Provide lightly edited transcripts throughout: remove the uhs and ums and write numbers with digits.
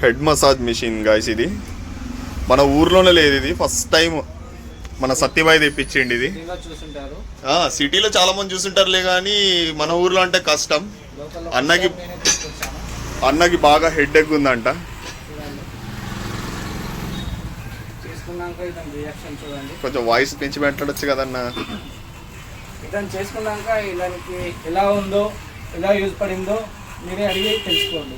Head massage machine guys. ఇది మన ఊర్లోనే లేదు, ఇది ఫస్ట్ టైం మన సత్యబాయి తెప్పించండి. ఇది సిటీలో చాలా మంది చూసుంటారులే, కానీ మన ఊర్లో అంటే కష్టం. అన్నకి బాగా హెడ్ ఎక్ ఉందంట. కొంచెం వాయిస్ పెంచి మాట్లాడొచ్చు కదన్నా. ఇతను చేసుకున్నాక ఇలానికి ఎలా ఉందో, ఎలా యూజ్ పడిందో మీరే అడిగి తెలుసుకోండి.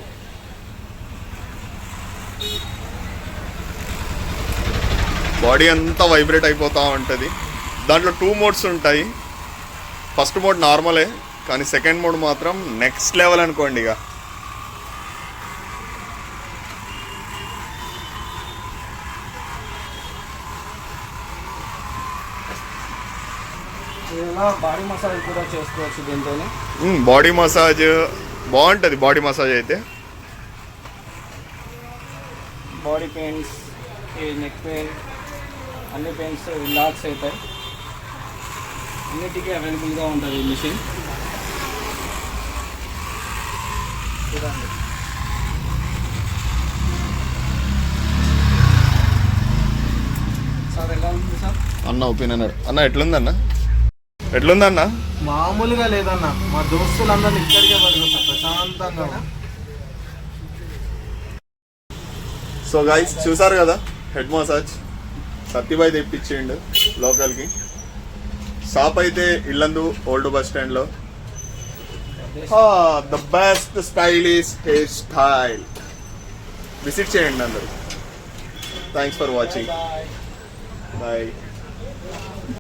బాడీ అంతా వైబ్రేట్ అయిపోతూ ఉంటుంది. దాంట్లో 2 మోడ్స్ ఉంటాయి. ఫస్ట్ మోడ్ నార్మలే, కానీ సెకండ్ మోడ్ మాత్రం నెక్స్ట్ లెవెల్ అనుకోండి. ఇక బాడీ మసాజ్ కూడా చేసుకోవచ్చు దీంతో. బాడీ మసాజ్ బాగుంటుంది. బాడీ మసాజ్ అయితే బాడీ పెయిన్స్, నెక్ పెయిన్, అన్ని పెయిన్స్ రిలాక్స్ అవుతాయి. అన్నిటికీ అవైలబుల్గా ఉంటుంది ఈ మిషన్. చూడండి సార్, ఎలా ఉంది సార్ అన్న ఒపీనియన్? అన్న ఎట్లుందన్న? మామూలుగా లేదన్న, మా దోస్తులందరినీ ఇక్కడికే పడుతుంది ప్రశాంతంగా. సో గైస్ చూసారు కదా, హెడ్ మసాజ్ సత్యబాయి తెప్పించిండు లోకల్కి. షాప్ అయితే ఇల్లందు ఓల్డ్ బస్ స్టాండ్లో. The best stylish hair style. Visit చేయండి అందరూ. Thanks for watching. బాయ్.